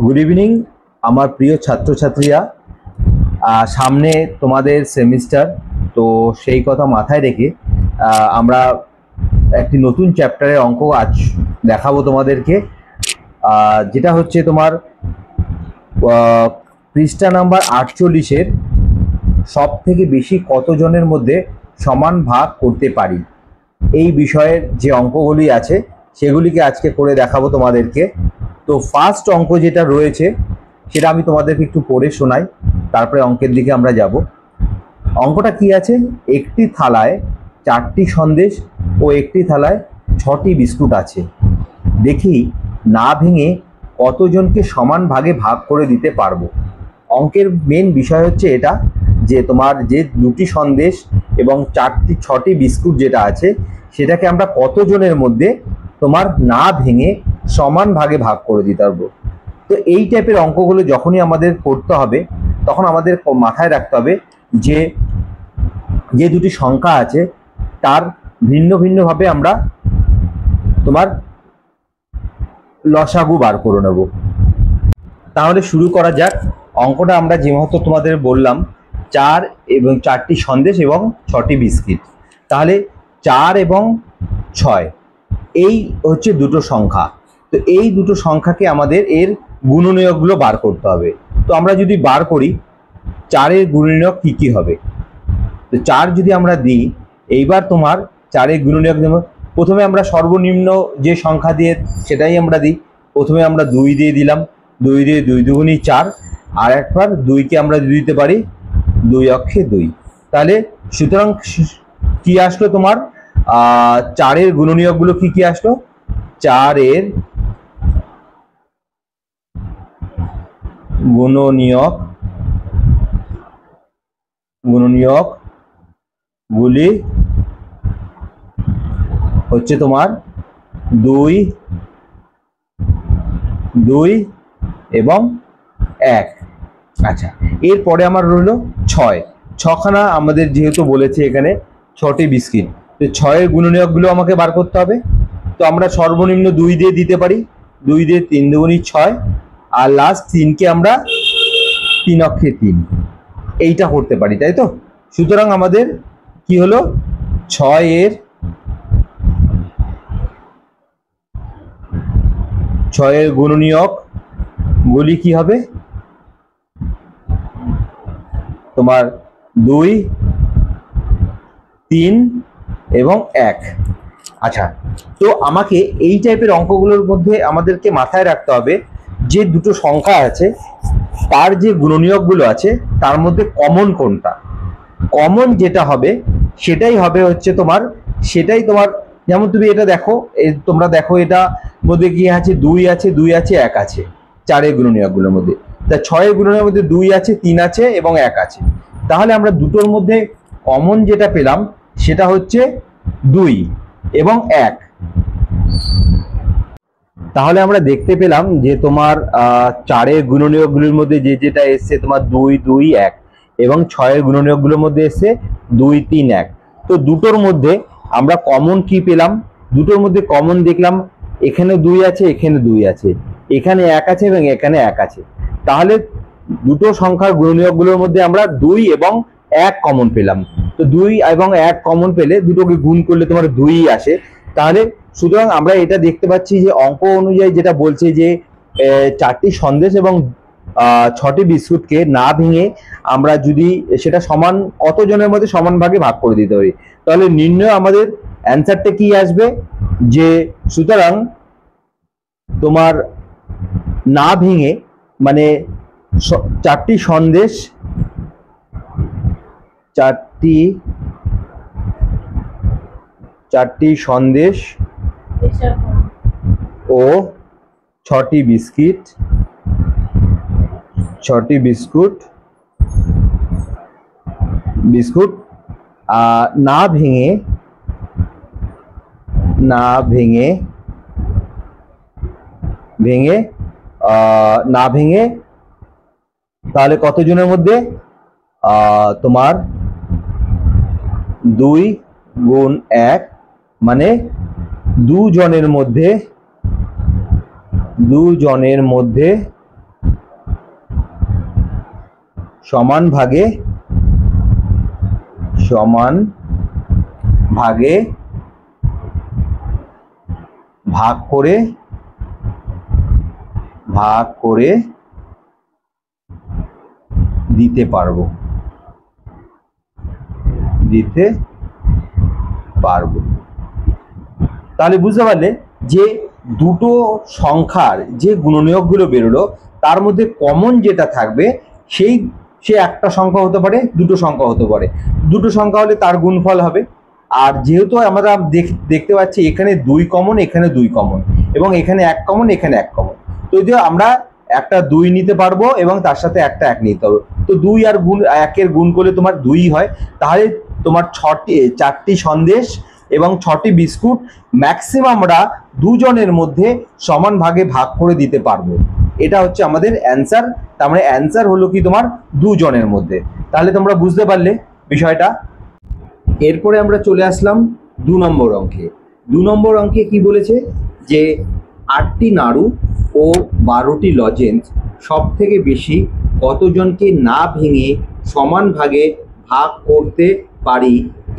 Good evening আমার প্রিয় ছাত্রছাত্রীরা। সামনে তোমাদের সেমিস্টার, তো সেই কথা মাথায় রেখে আমরা একটি নতুন চ্যাপ্টারের অঙ্ক আজ দেখাবো তোমাদেরকে, যেটা হচ্ছে তোমার পৃষ্ঠা নাম্বার 48-এর সব থেকে বেশি কতজনের মধ্যে সমান ভাগ করতে পারি, এই বিষয়ের যে অঙ্কগুলি আছে সেগুলিকে আজকে করে দেখাবো তোমাদেরকে। তো ফার্স্ট অঙ্ক যেটা রয়েছে সেটা আমি তোমাদেরকে একটু পড়ে শোনাই, তারপরে অঙ্কের দিকে আমরা যাব। অঙ্কটা কি আছে? একটি থালায় 4টি সন্দেশ ও একটি থালায় 6টি বিস্কুট আছে, দেখি না ভেঙে কতজনকে সমান ভাগে ভাগ করে দিতে পারবো। অঙ্কের মেন বিষয় হচ্ছে এটা, যে তোমার যে 2টি সন্দেশ এবং 6টি বিস্কুট যেটা আছে সেটাকে আমরা কতজনের মধ্যে তোমার না ভেঙে সমান ভাগে ভাগ করে দিতে পারবো। তো এই টাইপের অঙ্কগুলো যখনই আমাদের করতে হবে তখন আমাদের মাথায় রাখতে হবে যে যে 2টি সংখ্যা আছে তার ভিন্ন ভিন্নভাবে আমরা তোমার লসাগু বার করে নেব। তাহলে শুরু করা যাক। অঙ্কটা আমরা যেহেতু তোমাদের বললাম 4 এবং 4টি সন্দেশ এবং 6টি বিস্কিট, তাহলে 4 এবং 6 এই হচ্ছে দুটো সংখ্যা। তো এই দুটো সংখ্যাকে আমাদের এর গুণনীয়কগুলো বার করতে হবে। তো আমরা যদি বার করি 4-এর গুণনীয়ক কি কি হবে, তো 4 যদি আমরা দিই, এইবার তোমার 4-এর গুণনীয়ক দেব। প্রথমে আমরা সর্বনিম্ন যে সংখ্যা দিয়ে সেটাই আমরা দিই। প্রথমে আমরা 2 দিয়ে দিলাম, 2 দিয়ে 2 দুগুণী 4, আর একবার 2কে আমরা দিতে পারি 2 অক্ষে 2। তাহলে সুতরাং কি আসলো তোমার 4-এর গুণনীয়কগুলো কি কি আসলো? 4-এর গুণনীয়ক গুলি হচ্ছে তোমার 2, 2 এবং 1। আচ্ছা, এরপরে আমার রইল 6খানা। আমাদের যেহেতু বলেছে এখানে 6টি বিস্কিট, তো 6-এর গুণনীয়কগুলো আমাকে বার করতে হবে। তো আমরা সর্বনিম্ন 2 দিয়ে দিতে পারি, 2 দিয়ে 3 দুগুণী 6, আর লাস্ট 3কে আমরা 3 অক্ষে 3, এইটা করতে পারি, তাই তো? সুতরাং আমাদের কি হলো, 6-এর গুণনীয়ক গুলি কি হবে তোমার 2, 3 এবং 1। আচ্ছা, তো আমাকে এই টাইপের অঙ্কগুলোর মধ্যে আমাদেরকে মাথায় রাখতে হবে যে দুটো সংখ্যা আছে তার যে গুণনীয়কগুলো আছে তার মধ্যে কমন কোনটা। কমন যেটা হবে সেটাই হবে হচ্ছে তোমার, যেমন তুমি এটা দেখো, তোমরা দেখো এটা মধ্যে কি আছে, 2 আছে, 2 আছে, 1 আছে 4-এর গুণনীয়কগুলোর মধ্যে। তা 6-এর গুণনীয়কের মধ্যে 2 আছে, 3 আছে এবং 1 আছে। তাহলে আমরা দুটোর মধ্যে কমন যেটা পেলাম সেটা হচ্ছে 2 এবং 1। তাহলে আমরা দেখতে পেলাম যে তোমার 4-এর গুণনীয়কগুলোর মধ্যে যেটা এসছে তোমার 2, 2, 1, এবং 6-এর গুণনীয়কগুলোর মধ্যে এসছে 2, 3, 1। তো দুটোর মধ্যে আমরা কমন কি পেলাম? দুটোর মধ্যে কমন দেখলাম এখানে 2 আছে, এখানে 2 আছে, এখানে 1 আছে এবং এখানে 1 আছে। তাহলে দুটো সংখ্যার গুণনীয়কগুলোর মধ্যে আমরা 2 এবং 1 কমন পেলাম। তো 2 এবং 1 কমন পেলে দুটোকে গুণ করলে তোমার 2ই আসে। তাহলে সুতরাং আমরা এটা দেখতে পাচ্ছি যে অঙ্ক অনুযায়ী যেটা বলছে যে 4টি সন্দেশ এবং 6টি বিস্কুটকে না ভেঙে আমরা যদি সেটা সমান কতজনের মধ্যে সমান ভাগে ভাগ করে দিতে পারি, তাহলে নির্ণয় আমাদের অ্যান্সারটা কি আসবে, যে সুতরাং তোমার না ভেঙে মানে 4টি সন্দেশ, 4টি সন্দেশ ও 6টি বিস্কুট না ভেঙে তাহলে কতজনের মধ্যে তোমার 2 গুণ 1 মানে 2 জনের মধ্যে দুজনের মধ্যে সমান ভাগে ভাগ করে দিতে পারবো। তাহলে বুঝতে পারলে যে দুটো সংখ্যার যে গুণনীয়কগুলো বেরোলো তার মধ্যে কমন যেটা থাকবে সে একটা সংখ্যা হতে পারে, দুটো সংখ্যা হতে পারে। দুটো সংখ্যা হলে তার গুণফল হবে। আর যেহেতু আমরা দেখতে পাচ্ছি এখানে 2 কমন, এখানে 2 কমন, এবং এখানে 1 কমন, এখানে 1 কমন, তো যে আমরা একটা 2 নিতে পারবো এবং তার সাথে একটা 1 নিতে পারবো। তো 2 আর 1 এর গুণ করলে তোমার 2 হয়। তাহলে তোমার 4টি সন্দেশ এবং 6টি বিস্কুট ম্যাক্সিমাম আমরা দুজনের মধ্যে সমান ভাগে ভাগ করে দিতে পারবো। এটা হচ্ছে আমাদের অ্যান্সার। তার মানে অ্যান্সার হলো কি তোমার দুজনের মধ্যে। তাহলে তোমরা বুঝতে পারলে বিষয়টা। এরপরে আমরা চলে আসলাম 2 নম্বর অঙ্কে। 2 নম্বর অঙ্কে কি বলেছে যে 8টি নাড়ু ও 12টি লজেন্স সব থেকে বেশি কতজনকে না ভেঙে সমান ভাগে ভাগ করতে পারি,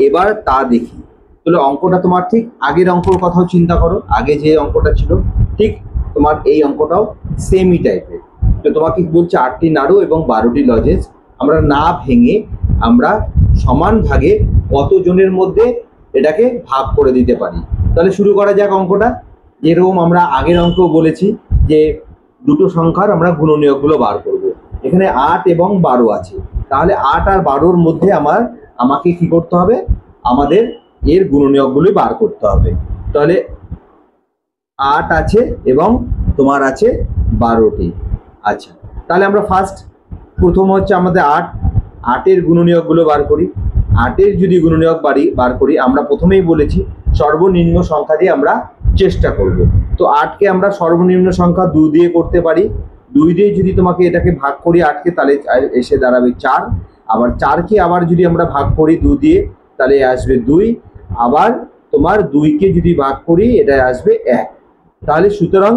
এবার তা দেখি। তাহলে অঙ্কটা তোমার ঠিক আগের অঙ্কর কথাও চিন্তা করো, আগে যে অঙ্কটা ছিল ঠিক তোমার এই অঙ্কটাও সেমই টাইপের। তো তোমাকে বলছে 8টি নাড়ু এবং 12টি লজেন্স আমরা না ভেঙে আমরা সমান ভাগে কতজনের মধ্যে এটাকে ভাগ করে দিতে পারি। তাহলে শুরু করা যাক অঙ্কটা। যেরকম আমরা আগের অঙ্ক বলেছি যে দুটো সংখ্যার আমরা গুণনীয়কগুলো বার করব। এখানে 8 এবং 12 আছে, তাহলে 8 আর 12-র মধ্যে আমাকে কি করতে হবে, আমাদের এর গুণনীয়কগুলো বার করতে হবে। তাহলে 8 আছে এবং তোমার আছে 12টি। আচ্ছা, তাহলে আমরা প্রথম হচ্ছে আমাদের 8-এর গুণনীয়কগুলো বার করি। 8-এর যদি গুণনীয়ক বার করি, আমরা প্রথমেই বলেছি সর্বনিম্ন সংখ্যা দিয়ে আমরা চেষ্টা করব। তো 8কে আমরা সর্বনিম্ন সংখ্যা 2 দিয়ে করতে পারি। 2 দিয়ে যদি তোমাকে এটাকে ভাগ করি 8কে, তাহলে এসে দাঁড়াবে 4। আবার 4কে আবার যদি আমরা ভাগ করি 2 দিয়ে, তাহলে আসবে 2। আবার তোমার 2কে যদি ভাগ করি এটা আসবে 1। তাহলে সুতরাং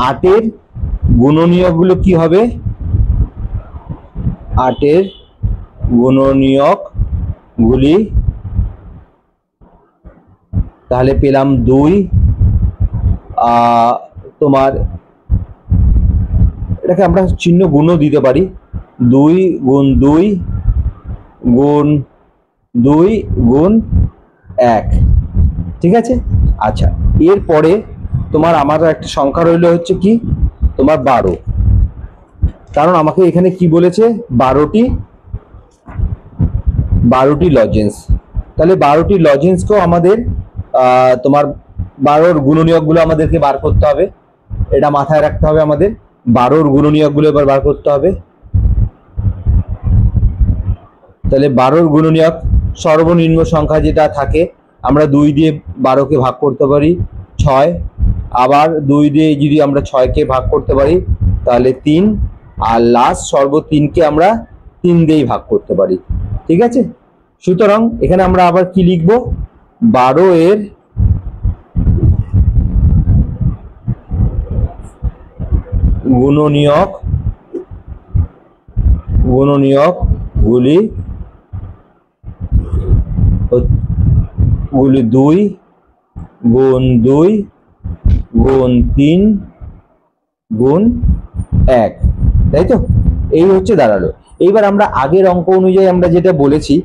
8-এর গুণনীয়কগুলো কি হবে, 8-এর গুণনীয়কগুলি তাহলে পেলাম 2। তোমার এটাকে আমরা চিহ্ন গুণও দিতে পারি, 2 গুণ 2 গুণ 2 গুণ 1। ঠিক আছে। আচ্ছা, এরপরে তোমার আমার একটা সংখ্যা রইল হচ্ছে কি তোমার 12, কারণ আমাকে এখানে কি বলেছে 12টি লজেন্স। তাহলে 12টি লজেন্সকেও আমাদের তোমার 12-র গুণনীয়কগুলো আমাদেরকে বার করতে হবে। এটা মাথায় রাখতে হবে, আমাদের 12-র গুণনীয়কগুলো এবার বার করতে হবে। তাহলে 12-র গুণনীয়ক সর্বনিম্ন সংখ্যা যেটা থাকে আমরা 2 দিয়ে 12কে ভাগ করতে পারি 6। আবার 2 দিয়ে যদি আমরা 6কে ভাগ করতে পারি তাহলে 3। আর লাস্ট 3কে আমরা 3 দিয়েই ভাগ করতে পারি। ঠিক আছে। সুতরাং এখানে আমরা আবার কি লিখব, 12-এর গুণনীয়কগুলি 2 গুণ 2 গুণ 3 গুণ 1, তাই তো? এই হচ্ছে দাঁড়ালো। এইবার আমরা আগের অঙ্ক অনুযায়ী আমরা যেটা বলেছি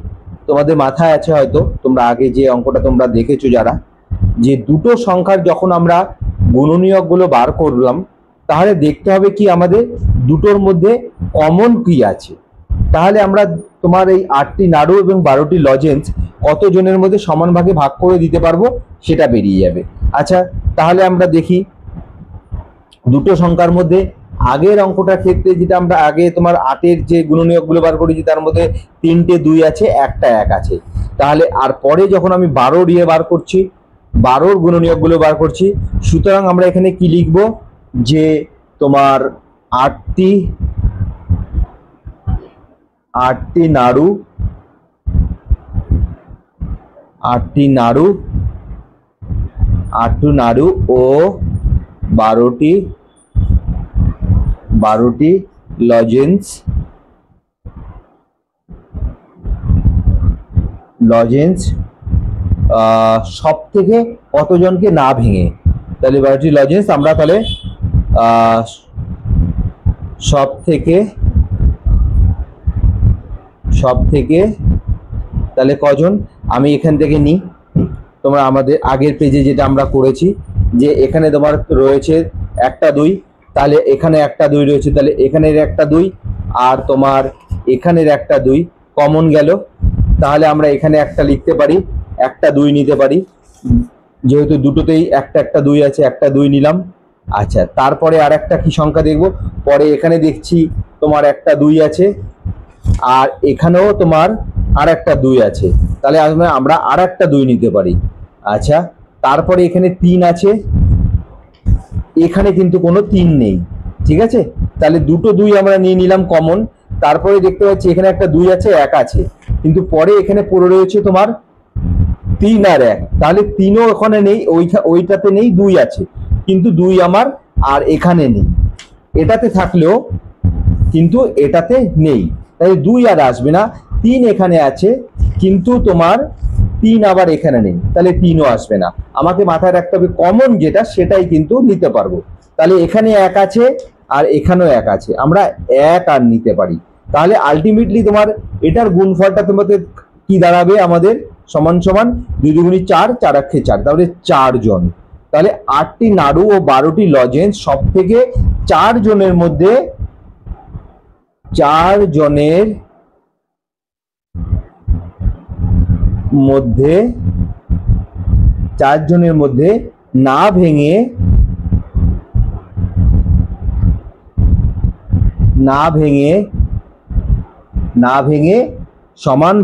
তোমাদের মাথায় আছে হয়তো, তোমরা আগে যে অঙ্কটা তোমরা দেখেছো যারা, যে দুটো সংখ্যার যখন আমরা গুণনীয়কগুলো বার করলাম তাহলে দেখতে হবে কি আমাদের দুটোর মধ্যে কমন কি আছে। তাহলে আমরা তোমার এই 8টি নাড়ু এবং 12টি লজেন্স কতজনের মধ্যে সমান ভাগে ভাগ করে দিতে পারবো সেটা বেরিয়ে যাবে। আচ্ছা, তাহলে আমরা দেখি দুটো সংখ্যার মধ্যে আগের অঙ্কটার ক্ষেত্রে যেটা আমরা আগে তোমার 8-এর যে গুণনীয়কগুলো বার করেছি তার মধ্যে 3টে 2 আছে, একটা 1 আছে। তাহলে আর পরে যখন আমি 12 দিয়ে বার করছি, 12-র গুণনীয়কগুলো বার করছি, সুতরাং আমরা এখানে কি লিখব যে তোমার 8টি নাড়ু 8টি নাড়ু, 8টি নাড়ু ও 12টি লজেন্স সব থেকে কতজনকে না ভেঙে, তাহলে 12টি লজেন্স আমরা তাহলে সব থেকে তাহলে কজন, আমি এখান থেকে নিই। তোমরা আমাদের আগের পেজে যেটা আমরা করেছি যে এখানে তোমার রয়েছে 1টা 2, তাহলে এখানে 1টা 2 রয়েছে, তাহলে এখানের 1টা 2 আর তোমার এখানের 1টা 2 কমন গেল, তাহলে আমরা এখানে একটা লিখতে পারি, 1টা 2 নিতে পারি, যেহেতু দুটোতেই 1টা 2 আছে, 1টা 2 নিলাম। আচ্ছা, তারপরে আর একটা কি সংখ্যা দেখব, পরে এখানে দেখছি তোমার 1টা 2 আছে আর এখানেও তোমার আর একটা 2 আছে, তাহলে আমরা আর একটা 2 নিতে পারি। আচ্ছা, তারপরে এখানে 3 আছে, এখানে কিন্তু কোনো 3 নেই, ঠিক আছে, তাহলে দুটো 2 আমরা নিয়ে নিলাম কমন। তারপরে দেখতে পাচ্ছি এখানে একটা 2 আছে, 1 আছে, কিন্তু পরে এখানে পড়ে রয়েছে তোমার 3 আর 1, তাহলে 3ও ওখানে নেই, ওইটাতে নেই, 2 আছে, কিন্তু 2 আমার আর এখানে নেই, এটাতে থাকলেও কিন্তু এটাতে নেই, তাই 2 আর আসবে না। 3 এখানে আছে কিন্তু তোমার 3 আবার এখানে নেই, তাহলে 3ও আসবে না। আমাকে মাথায় রাখতে হবে কমন যেটা সেটাই কিন্তু নিতে পারবো। তাহলে এখানে 1 আছে আর এখানেও 1 আছে, আমরা 1 আর নিতে পারি। তাহলে আলটিমেটলি তোমার এটার গুণফলটা তোমাদের কি দাঁড়াবে, আমাদের সমান সমান 2 দুগুণী 4, 4 আক্ষে 4, তাহলে 4 জন। তাহলে 8টি নাড়ু ও 12টি লজেন্স সব থেকে 4 জনের মধ্যে না ভেঙে সমান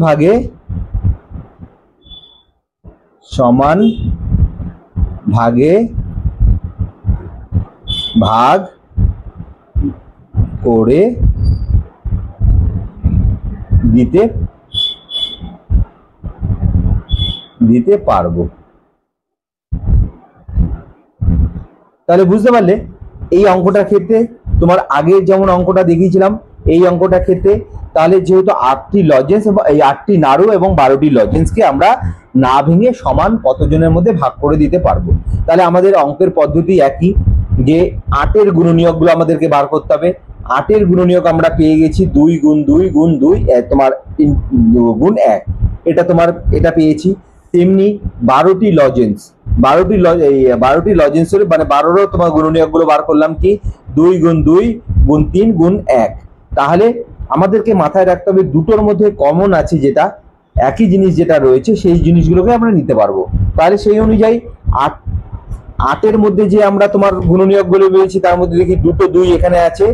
ভাগে ভাগ করে দিতে পারবো। তাহলে বুঝতে পারলে এই অঙ্কটার ক্ষেত্রে তোমার আগের যেমন অঙ্কটা দেখিয়েছিলাম এই অঙ্কটার ক্ষেত্রে, তাহলে যেহেতু 8টি লজেন্স এবং এই 8টি নাড়ু এবং 12টি লজেন্সকে আমরা না ভেঙে সমান কতজনের মধ্যে ভাগ করে দিতে পারবো। তাহলে আমাদের অঙ্কের পদ্ধতি একই, যে 8-এর গুণনীয়কগুলো আমাদেরকে বার করতে হবে। 8-এর গুণনীয়ক আমরা পেয়ে গেছি 2 গুণ 2 গুণ 2 তোমার গুণ 1, এটা তোমার এটা পেয়েছি। তেমনি 12টি লজেন্স, 12টি লজেন্স হলে মানে 12রও তোমার গুণনীয়কগুলো বার করলাম কি 2 গুণ 2 গুণ 3 গুণ 1। তাহলে আমাদেরকে মাথায় রাখতে হবে দুটোর মধ্যে কমন আছে যেটা একই জিনিস যেটা রয়েছে সেই জিনিসগুলোকে আমরা নিতে পারবো। তাহলে সেই অনুযায়ী 8-এর মধ্যে যে আমরা তোমার গুণনীয়কগুলো পেয়েছি তার মধ্যে দেখি দুটো 2 এখানে আছে,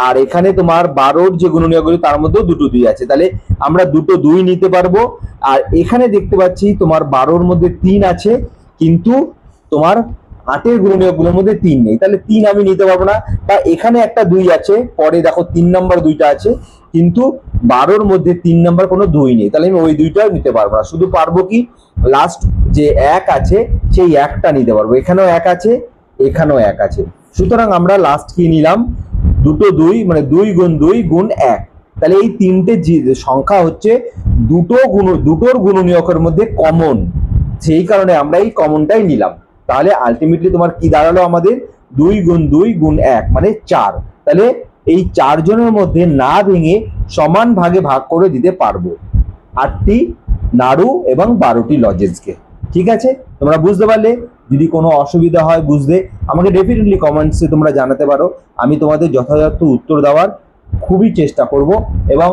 আর এখানে তোমার 12-র যে গুণনীয়কগুলো তার মধ্যেও দুটো 2 আছে, তাহলে আমরা দুটো 2 নিতে পারবো। আর এখানে দেখতে পাচ্ছি তোমার 12-র মধ্যে 3 আছে কিন্তু তোমার 8-এর গুণনীয়কগুলোর মধ্যে 3 নেই, তাহলে 3 আমি নিতে পারবো না। বা এখানে একটা 2 আছে, পরে দেখো 3 নম্বর 2টা আছে, কিন্তু 12-র মধ্যে 3 নম্বর কোনো 2 নেই, তাহলে আমি ওই 2টাও নিতে পারবো না। শুধু পারবো কি লাস্ট যে 1 আছে সেই 1টা নিতে পারবো, এখানেও 1 আছে এখানেও 1 আছে, সুতরাং আমরা লাস্ট কি নিলাম দুটো 2 মানে 2 গুণ 2 গুণ 1। তাহলে এই তিনটে সংখ্যা হচ্ছে দুটোর গুণনীয়কের মধ্যে কমন, সেই কারণে আমরা এই কমনটাই নিলাম। তাহলে আলটিমেটলি তোমার কি দাঁড়ালো, আমাদের 2 গুণ 2 গুণ 1 মানে 4। তাহলে এই 4 জনের মধ্যে না ভেঙে সমান ভাগে ভাগ করে দিতে পারবো 8টি নাড়ু এবং 12টি লজেন্সকে। ঠিক আছে, তোমরা বুঝতে পারলে? যদি কোনো অসুবিধা হয় বুঝতে আমাকে ডেফিনেটলি কমেন্টসে তোমরা জানাতে পারো, আমি তোমাদের যথাযথ উত্তর দেওয়ার খুবই চেষ্টা করব। এবং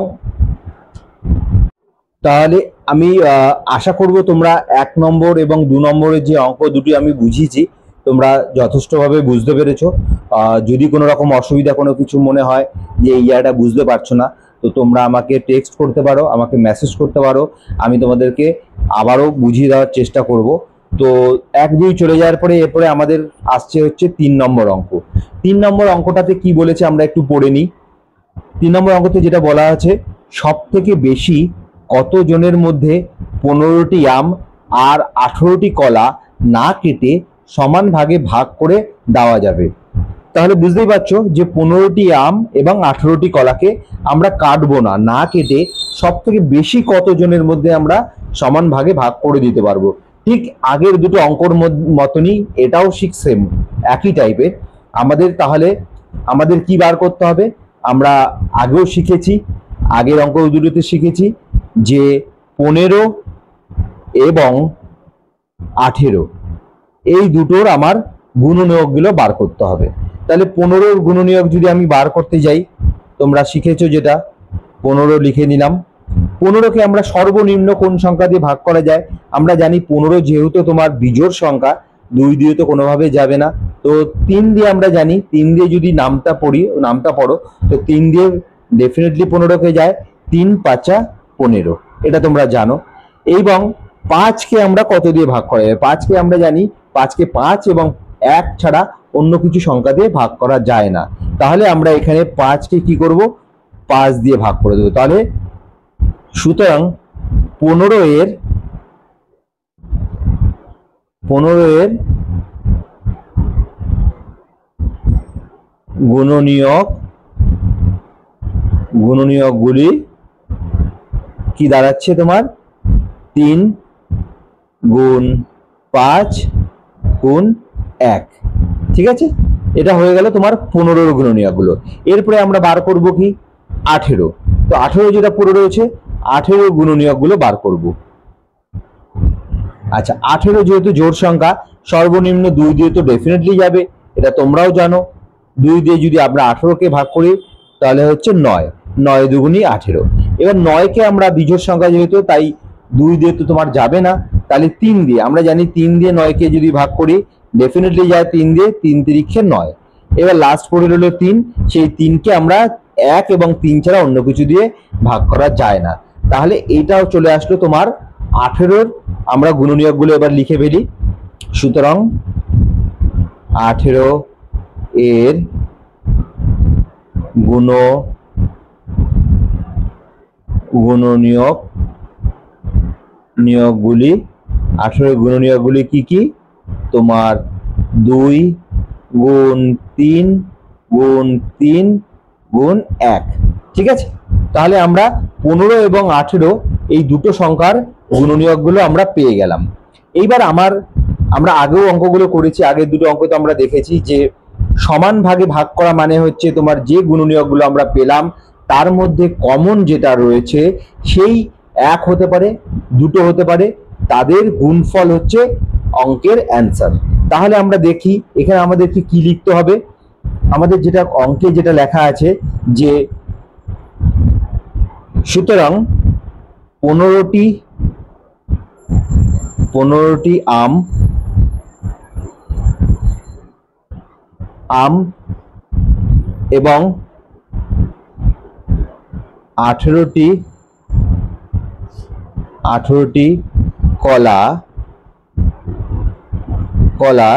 তাহলে আমি আশা করব তোমরা 1 নম্বর এবং 2 নম্বরের যে অঙ্ক দুটি আমি বুঝিয়েছি তোমরা যথেষ্টভাবে বুঝতে পেরেছো। যদি কোনো রকম অসুবিধা কোনো কিছু মনে হয় যে এই জায়গাটা বুঝতে পারছো না, তো তোমরা আমাকে টেক্সট করতে পারো, আমাকে মেসেজ করতে পারো, আমি তোমাদেরকে আবারও বুঝিয়ে দেওয়ার চেষ্টা করব। তো 1 2 চলে যাওয়ার পরে এরপরে আমাদের আসছে হচ্ছে 3 নম্বর অঙ্ক। 3 নম্বর অঙ্কটাতে কি বলেছে আমরা একটু পড়ে নিই। 3 নম্বর অঙ্কতে যেটা বলা আছে, সব থেকে বেশি কত জনের মধ্যে 15টি আম আর 18টি কলা না কেটে সমান ভাগে ভাগ করে দেওয়া যাবে। তাহলে বুঝতেই পারছো যে 15টি আম এবং 18টি কলাকে আমরা কাটবো না, না কেটে সব থেকে বেশি কতজনের মধ্যে আমরা সমান ভাগে ভাগ করে দিতে পারবো। ঠিক আগের দুটো অঙ্কর মতনই এটাও ঠিক সেম, একই টাইপের। তাহলে আমাদের কি বার করতে হবে? আমরা আগেও শিখেছি, আগের অঙ্ক দুটোতে শিখেছি যে 15 এবং 18 এই দুটোর আমার গুণনীয়কগুলো বার করতে হবে। তাহলে 15-র গুণনীয়ক যদি আমি বার করতে যাই, তোমরা শিখেছো যেটা, 15 লিখে নিলাম। 15কে আমরা সর্বনিম্ন কোন সংখ্যা দিয়ে ভাগ করা যায়? আমরা জানি 15 যেহেতু তোমার বিজোড় সংখ্যা, 2 দিয়ে তো কোনোভাবে যাবে না, তো 3 দিয়ে আমরা জানি, 3 দিয়ে যদি নামটা পড়ো তো 3 দিয়ে ডেফিনেটলি 15কে যায়। 3 5 15, এটা তোমরা জানো। এবং 5কে আমরা কত দিয়ে ভাগ করা যায়? 5কে আমরা জানি 5কে 5 এবং 1 ছাড়া অন্য কিছু সংখ্যা দিয়ে ভাগ করা যায় না। তাহলে আমরা এখানে 5কে কি করব? 5 দিয়ে ভাগ করে দেবো। তাহলে সুতরাং 15 এর গুণনীয়কগুলি কি দাঁড়াচ্ছে তোমার? 3 গুণ 5 গুণ 1। ঠিক আছে, এটা হয়ে গেল তোমার 15-র গুণনীয়কগুলো। এরপরে আমরা বার করব কি? 18। তো 18 যেটা পড়ে রয়েছে, 18 গুণনীয়কগুলো বার করব। আচ্ছা, 18 যেহেতু জোড় সংখ্যা, সর্বনিম্ন 2 দিয়ে তো ডেফিনেটলি যাবে, এটা তোমরাও জানো। 2 দিয়ে যদি আমরা 18কে ভাগ করি তাহলে হচ্ছে 9, 9 দুগুণী 18। এবার 9কে আমরা বিজোড় সংখ্যা যেহেতু, তাই 2 দিয়ে তো তোমার যাবে না, তাহলে 3 দিয়ে, আমরা জানি 3 দিয়ে 9কে যদি ভাগ করি ডেফিনেটলি যায় 3 দিয়ে, 3 তিরিক্ষে 9। এবার লাস্ট পড়ে রইল 3, সেই 3কে আমরা 1 এবং 3 ছাড়া অন্য কিছু দিয়ে ভাগ করা যায় না। তাহলে এইটাও চলে আসলো তোমার 18-র। আমরা গুণনীয়কগুলো এবার লিখে ফেলি। সুতরাং 18 এর গুণনীয়কগুলি 18 গুণনীয়কগুলি কি কি? তোমার 2 গুণ 3 গুণ 3 গুণ 1। ঠিক আছে, তাহলে আমরা 15 এবং 18 এই দুটো সংখ্যার গুণনীয়কগুলো আমরা পেয়ে গেলাম। এইবার আমরা আগেও অঙ্কগুলো করেছি, আগের দুটো অঙ্ক তো আমরা দেখেছি যে সমান ভাগে ভাগ করা মানে হচ্ছে তোমার যে গুণনীয়কগুলো আমরা পেলাম তার মধ্যে কমন যেটা রয়েছে সেই 1 হতে পারে, 2 হতে পারে, তাদের গুণফল হচ্ছে অঙ্কের অ্যান্সার। তাহলে আমরা দেখি এখানে আমাদেরকে কি লিখতে হবে। আমাদের যেটা অঙ্কে যেটা লেখা আছে যে সুতরাং 15টি আম এবং 18টি কলা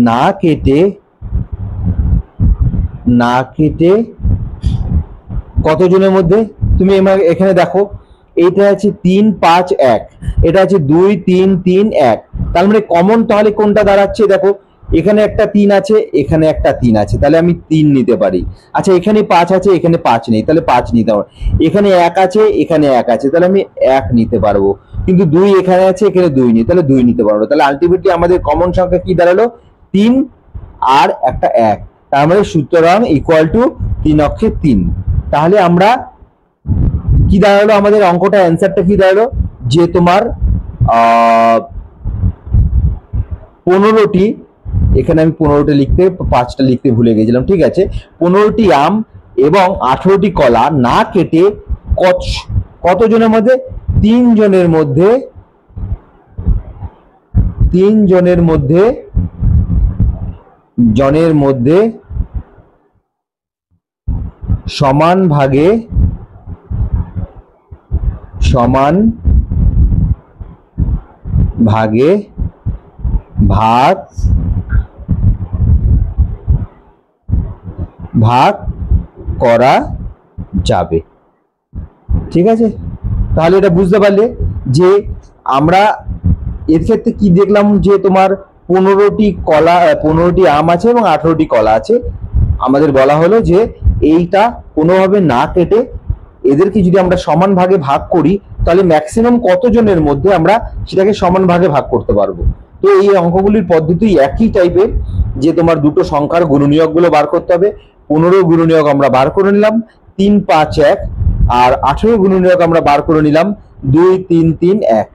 না কেটে কতজনের মধ্যে? তুমি এখানে দেখো, এটা আছে 3 5 1, এটা আছে 2 3 3 1। তার মানে কমন তাহলে কোনটা দাঁড়াচ্ছে? দেখো এখানে একটা 3 আছে, এখানে একটা 3 আছে, তাহলে আমি 3 নিতে পারি। আচ্ছা, এখানে 5 আছে, এখানে 5 নেই, তাহলে 5 নিতে পারবো। এখানে 1 আছে, এখানে 1 আছে, তাহলে আমি 1 নিতে পারবো। কিন্তু 2 এখানে আছে, এখানে 2 নেই, তাহলে 2 নিতে পারবো। তাহলে আলটিমেটলি আমাদের কমন সংখ্যা কি দাঁড়ালো? 3 আর একটা 1। তার মানে সুতরাং ইকুয়াল টু 3 অক্ষে 3। তাহলে আমরা কি দাঁড়ালো? আমাদের অঙ্কটা অ্যান্সারটা কি দাঁড়ালো? যে তোমার 15টি, এখানে আমি 15টা লিখতে 5টা লিখতে ভুলে গেছিলাম, ঠিক আছে, 15টি আম এবং 18টি কলা না কেটে কতজনের মধ্যে? 3 জনের মধ্যে সমান ভাগে ভাগ করা যাবে। ঠিক আছে, তাহলে এটা বুঝতে পারলে যে আমরা এর ক্ষেত্রে কি দেখলাম যে তোমার 15টি আম আছে এবং 18টি কলা আছে। আমাদের বলা হলো যে এইটা কোনোভাবে না কেটে এদেরকে যদি আমরা সমান ভাগে ভাগ করি তাহলে ম্যাক্সিমাম কতজনের মধ্যে আমরা সেটাকে সমান ভাগে ভাগ করতে পারবো। তো এই অঙ্কগুলির পদ্ধতি একই টাইপের, যে তোমার দুটো সংখ্যার গুণনীয়ক গুলো বার করতে হবে। 15 গুণনীয়ক আমরা বার করে নিলাম 3, 5, 1, আর 18 গুণনীয়ক আমরা বার করে নিলাম 2, 3, 3, 1।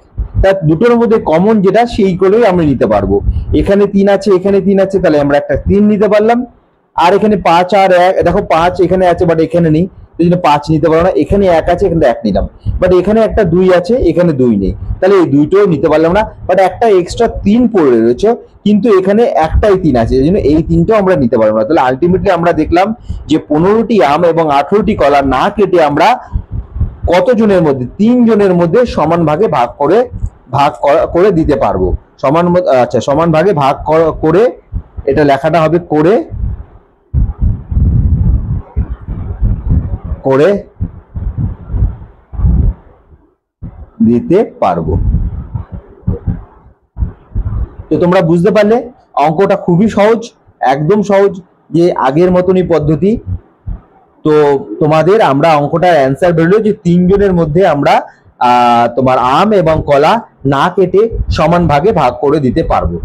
তার দুটোর মধ্যে কমন যেটা সেই করেই আমরা নিতে পারবো। এখানে 3 আছে, এখানে 3 আছে, তাহলে আমরা একটা 3 নিতে পারলাম। আর এখানে 5 আর 1, দেখো 5 এখানে আছে বাট এখানে নেই, এই জন্য 5 নিতে পারবো না। এখানে 1 আছে, এখানে 1 নিলাম, বাট এখানে একটা 2 আছে, এখানে 2 নেই, তাহলে এই দুইটাও নিতে পারলাম না। বাট একটা এক্সট্রা 3 পড়ে রয়েছে, কিন্তু এখানে একটাই 3 আছে, এই জন্য এই 3টাও আমরা নিতে পারবো না। তাহলে আলটিমেটলি আমরা দেখলাম যে 15টি আম এবং 18টি কলা না কেটে আমরা কতজনের মধ্যে, 3 জনের মধ্যে সমান ভাগে করে দিতে পারবো। সমান ভাগে ভাগ করে, এটা লেখাটা হবে করে দিতে পারবো। তো তোমরা বুঝতে পারলে অঙ্কটা খুবই সহজ, একদম সহজ, যে আগের মতনই পদ্ধতি। তো তোমাদের আমরা অঙ্কটার অ্যান্সার বেরোলো যে 3 জনের মধ্যে আমরা তোমার আম এবং কলা না কেটে সমান ভাগে ভাগ করে দিতে পারবো।